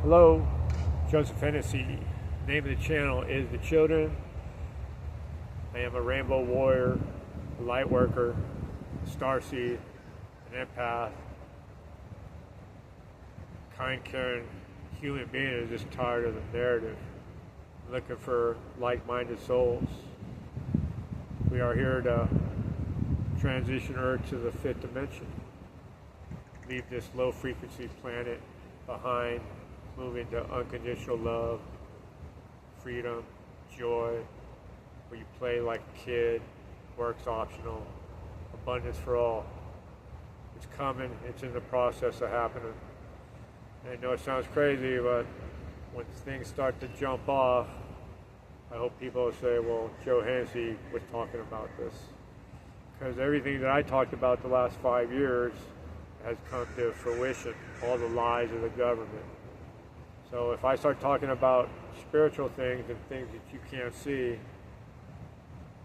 Hello, Joseph Hennessy. Name of the channel is The Children. I am a rainbow warrior, a light worker, a starseed, an empath, kind, caring human being who's just tired of the narrative, looking for like-minded souls. We are here to transition Earth to the fifth dimension, leave this low-frequency planet behind, move into unconditional love, freedom, joy, where you play like a kid, work's optional, abundance for all. It's coming, it's in the process of happening. And I know it sounds crazy, but when things start to jump off, I hope people will say, well, Joe Hennessy was talking about this. Because everything that I talked about the last 5 years has come to fruition, all the lies of the government. So if I start talking about spiritual things and things that you can't see,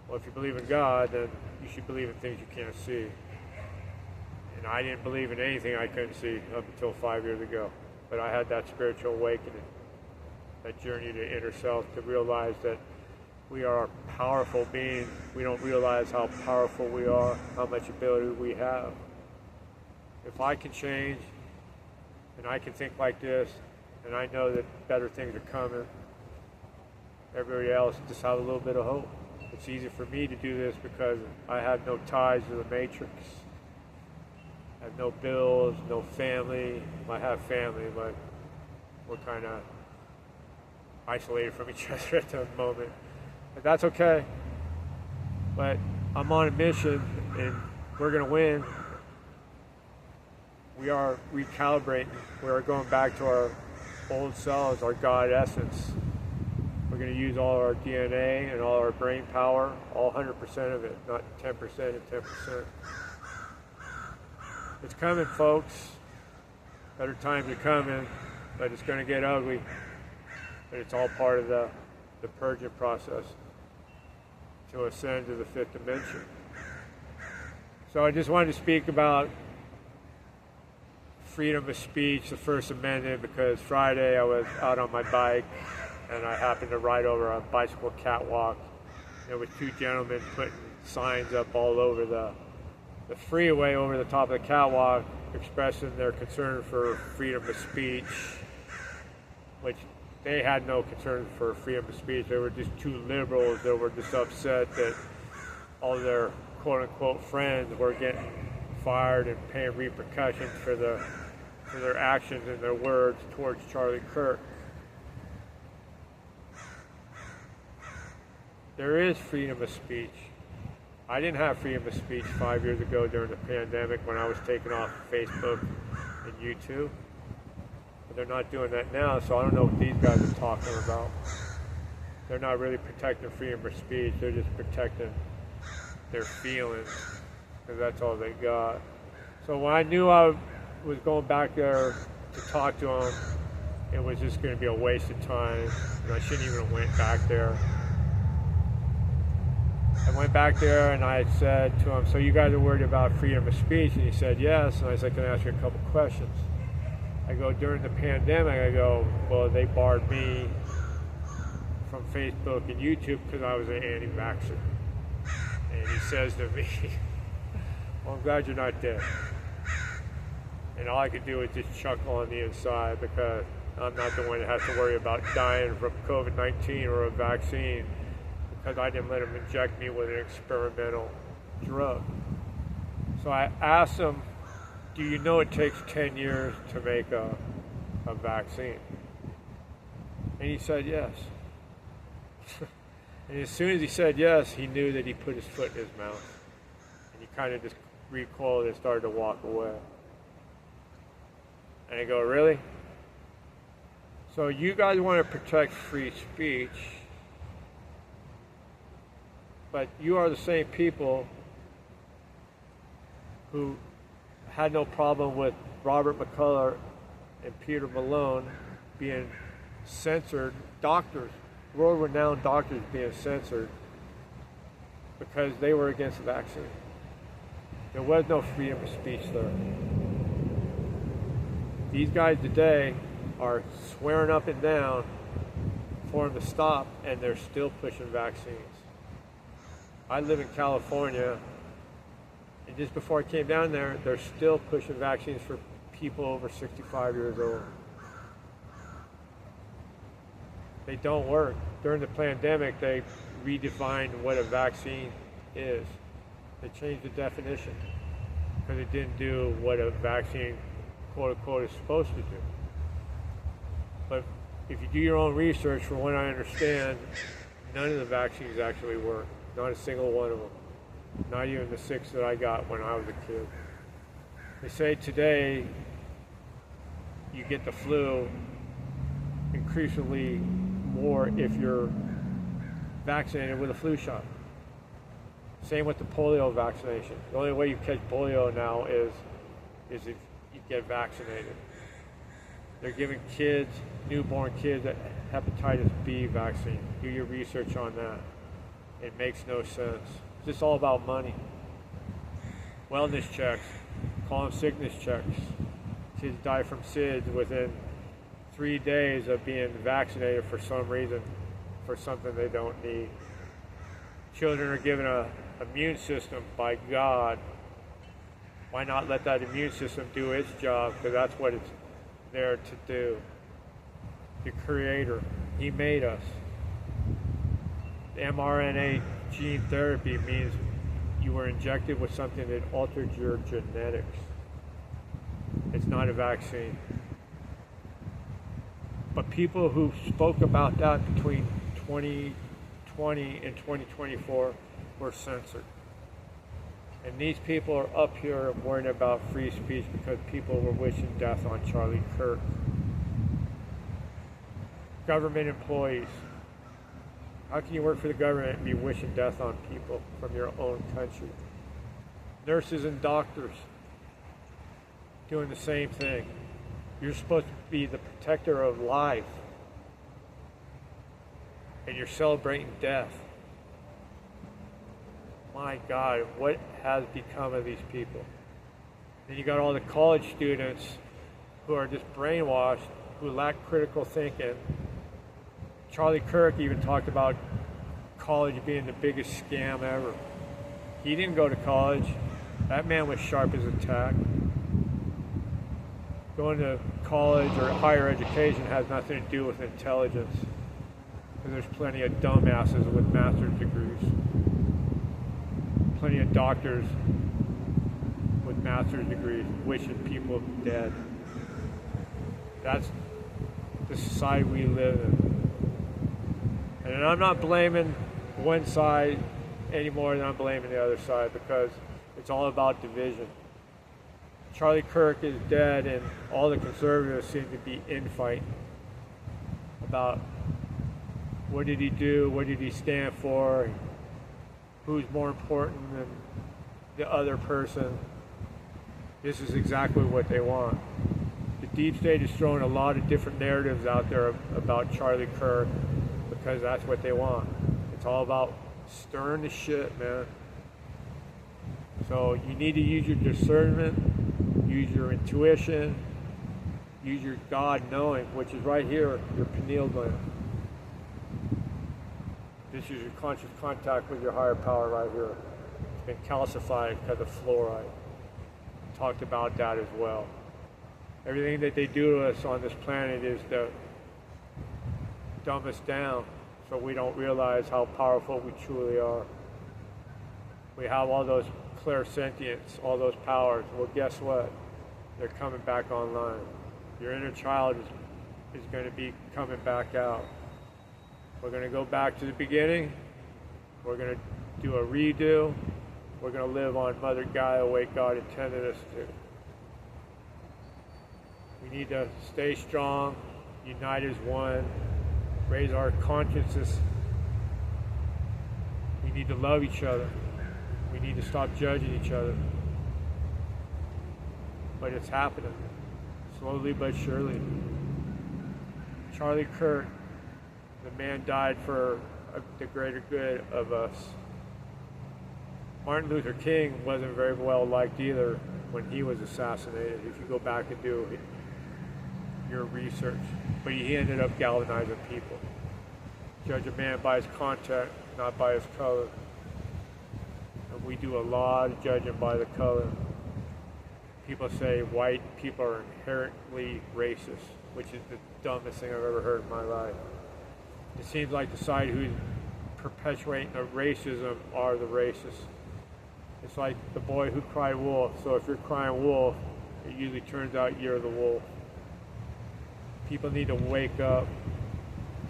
well, if you believe in God, then you should believe in things you can't see. And I didn't believe in anything I couldn't see up until 5 years ago. But I had that spiritual awakening, that journey to inner self, to realize that we are powerful beings. We don't realize how powerful we are, how much ability we have. If I can change, and I can think like this, and I know that better things are coming, everybody else just have a little bit of hope. It's easy for me to do this because I have no ties to the matrix. I have no bills, no family. I have family, but we're kind of isolated from each other at the moment. But that's okay. But I'm on a mission, and we're going to win. We are recalibrating. We are going back to our old selves, our God essence. We're going to use all our DNA and all our brain power, all 100% of it, not 10% and 10%. It's coming, folks. Better times are coming, but it's going to get ugly. But it's all part of the purging process to ascend to the fifth dimension. So I just wanted to speak about freedom of speech, the First Amendment, because Friday I was out on my bike and I happened to ride over a bicycle catwalk. There were two gentlemen putting signs up all over the freeway over the top of the catwalk expressing their concern for freedom of speech, which they had no concern for freedom of speech. They were just two liberals that were just upset that all their quote-unquote friends were getting fired and paying repercussions for their actions and their words towards Charlie Kirk. There is freedom of speech. I didn't have freedom of speech 5 years ago during the pandemic when I was taken off Facebook and YouTube. But they're not doing that now, so I don't know what these guys are talking about. They're not really protecting freedom of speech. They're just protecting their feelings, because that's all they got. So when I knew I was going back there to talk to them, it was just going to be a waste of time, and I shouldn't even have went back there. I went back there and I said to him, so you guys are worried about freedom of speech? And he said, yes. And I said, can I ask you a couple questions? I go, during the pandemic, I go, well, they barred me from Facebook and YouTube because I was an anti-vaxxer. And he says to me, well, I'm glad you're not dead. And all I could do was just chuckle on the inside, because I'm not the one that has to worry about dying from COVID-19 or a vaccine, because I didn't let him inject me with an experimental drug. So I asked him, do you know it takes 10 years to make a vaccine? And he said yes. And as soon as he said yes, he knew that he put his foot in his mouth. And he kind of just recoiled and started to walk away. And I go, really? So you guys want to protect free speech, but you are the same people who had no problem with Robert McCullough and Peter Malone being censored, doctors, world-renowned doctors being censored because they were against the vaccine. There was no freedom of speech there. These guys today are swearing up and down for them to stop, and they're still pushing vaccines. I live in California, and just before I came down there, they're still pushing vaccines for people over 65 years old. They don't work. During the pandemic, they redefined what a vaccine is. They changed the definition because it didn't do what a vaccine, quote unquote, is supposed to do. But if you do your own research, from what I understand, none of the vaccines actually work. Not a single one of them. Not even the 6 that I got when I was a kid. They say today you get the flu increasingly more if you're vaccinated with a flu shot. Same with the polio vaccination. The only way you catch polio now is if you get vaccinated. They're giving kids, newborn kids, a hepatitis B vaccine. Do your research on that. It makes no sense. It's just all about money. Wellness checks, call them sickness checks. Kids die from SIDS within 3 days of being vaccinated for some reason, for something they don't need. Children are given an immune system by God. Why not let that immune system do its job? Because that's what it's there to do. The Creator, He made us. The mRNA gene therapy means you were injected with something that altered your genetics. It's not a vaccine. But people who spoke about that between 2020 and 2024 were censored. And these people are up here worrying about free speech because people were wishing death on Charlie Kirk. Government employees. How can you work for the government and be wishing death on people from your own country? Nurses and doctors doing the same thing. You're supposed to be the protector of life, and you're celebrating death. My God, what has become of these people? Then you got all the college students who are just brainwashed, who lack critical thinking. Charlie Kirk even talked about college being the biggest scam ever. He didn't go to college. That man was sharp as a tack. Going to college or higher education has nothing to do with intelligence. And there's plenty of dumbasses with master's degrees. Plenty of doctors with master's degrees wishing people dead. That's the society we live in. And I'm not blaming one side any more than I'm blaming the other side, because it's all about division. Charlie Kirk is dead, and all the conservatives seem to be infighting about what did he do, what did he stand for, who's more important than the other person. This is exactly what they want. The deep state is throwing a lot of different narratives out there about Charlie Kirk because that's what they want. It's all about stirring the shit, man. So you need to use your discernment, use your intuition, use your God knowing, which is right here, your pineal gland. This is your conscious contact with your higher power right here. It's been calcified because of fluoride. Talked about that as well. Everything that they do to us on this planet is to dumb us down so we don't realize how powerful we truly are. We have all those clairsentience, all those powers. Well, guess what? They're coming back online. Your inner child is going to be coming back out. We're going to go back to the beginning. We're going to do a redo. We're going to live on Mother Gaia, the way God intended us to. We need to stay strong, unite as one, raise our consciousness. We need to love each other. We need to stop judging each other. But it's happening, slowly but surely. Charlie Kirk, the man died for the greater good of us. Martin Luther King wasn't very well liked either when he was assassinated. If you go back and do your research. But he ended up galvanizing people. Judge a man by his content, not by his color. And we do a lot of judging by the color. People say white people are inherently racist, which is the dumbest thing I've ever heard in my life. It seems like the side who's perpetuating the racism are the racists. It's like the boy who cried wolf. So if you're crying wolf, it usually turns out you're the wolf. People need to wake up,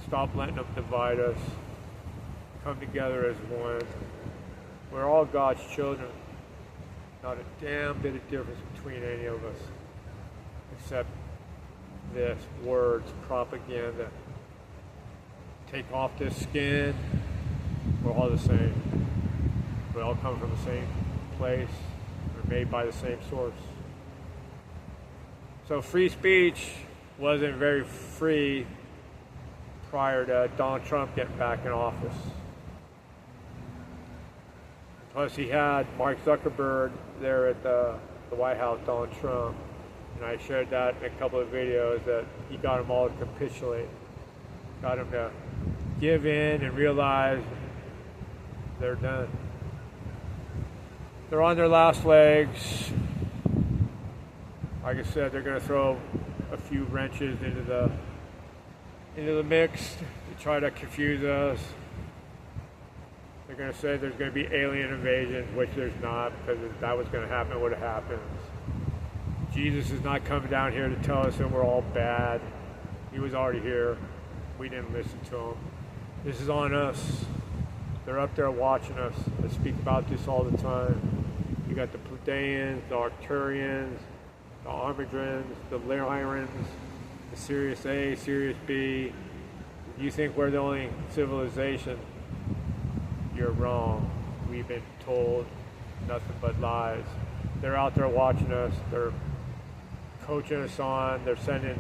stop letting them divide us, come together as one. We're all God's children. Not a damn bit of difference between any of us, except this, words, propaganda. Take off this skin, we're all the same. We all come from the same place. We're made by the same source. So free speech wasn't very free prior to Donald Trump getting back in office. Plus he had Mark Zuckerberg there at the White House, Donald Trump. And I shared that in a couple of videos that he got them all to capitulate. Got them to give in and realize they're done. They're on their last legs. Like I said, they're going to throw a few wrenches into the mix to try to confuse us. They're going to say there's going to be alien invasion, which there's not, because if that was going to happen, it would have happened. Jesus is not coming down here to tell us that we're all bad. He was already here. We didn't listen to him. This is on us. They're up there watching us. I speak about this all the time. You got the Pleiadians, the Arcturians, the Armadrins, the Lyrans, the Sirius A, Sirius B. If you think we're the only civilization, you're wrong. We've been told nothing but lies. They're out there watching us. They're coaching us on. They're sending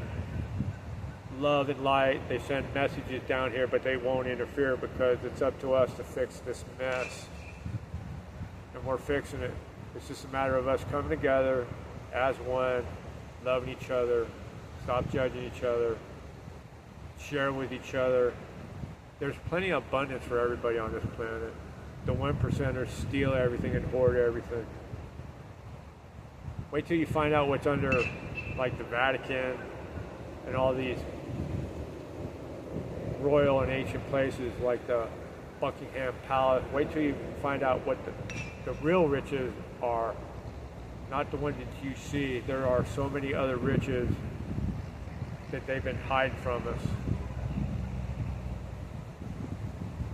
love and light. They send messages down here, but they won't interfere because it's up to us to fix this mess. And we're fixing it. It's just a matter of us coming together as one, loving each other, stop judging each other, share with each other. There's plenty of abundance for everybody on this planet. The 1%ers steal everything and hoard everything. Wait till you find out what's under, like, the Vatican and all these royal and ancient places like the Buckingham Palace. Wait till you find out what the real riches are, not the ones that you see. There are so many other riches that they've been hiding from us.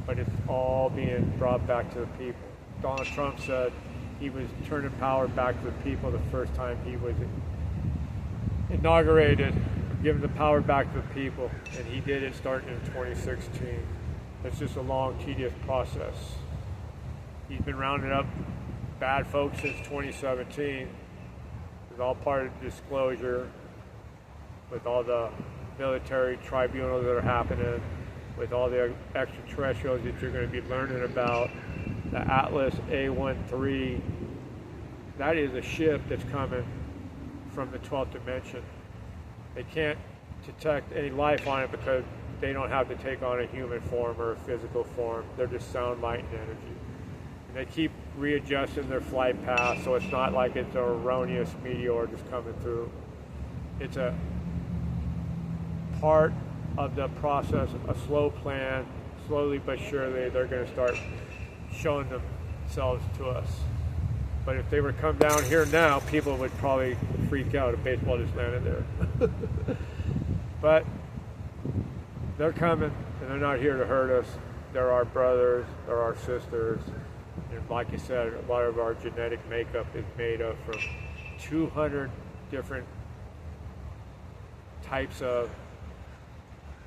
But it's all being brought back to the people. Donald Trump said he was turning power back to the people the first time he was inaugurated, giving the power back to the people, and he did it starting in 2016. It's just a long, tedious process. He's been rounding up bad folks since 2017. It's all part of disclosure with all the military tribunals that are happening, with all the extraterrestrials that you're going to be learning about. The Atlas A13, that is a ship that's coming from the 12th dimension. They can't detect any life on it because they don't have to take on a human form or a physical form. They're just sound, light, and energy. And they keep readjusting their flight path, so it's not like it's an erroneous meteor just coming through. It's a part of the process, a slow plan. Slowly but surely, they're going to start showing themselves to us. But if they were to come down here now, people would probably freak out if baseball just landed there. But they're coming, and they're not here to hurt us. They're our brothers, they're our sisters. And like I said, a lot of our genetic makeup is made up from 200 different types of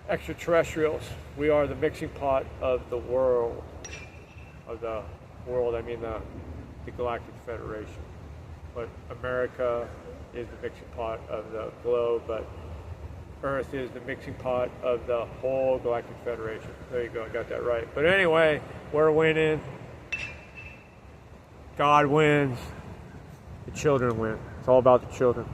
extraterrestrials. We are the mixing pot of the world. I mean the Galactic Federation. But America is the mixing pot of the globe, but Earth is the mixing pot of the whole Galactic Federation. There you go, I got that right. But anyway, we're winning. God wins. The children win. It's all about the children.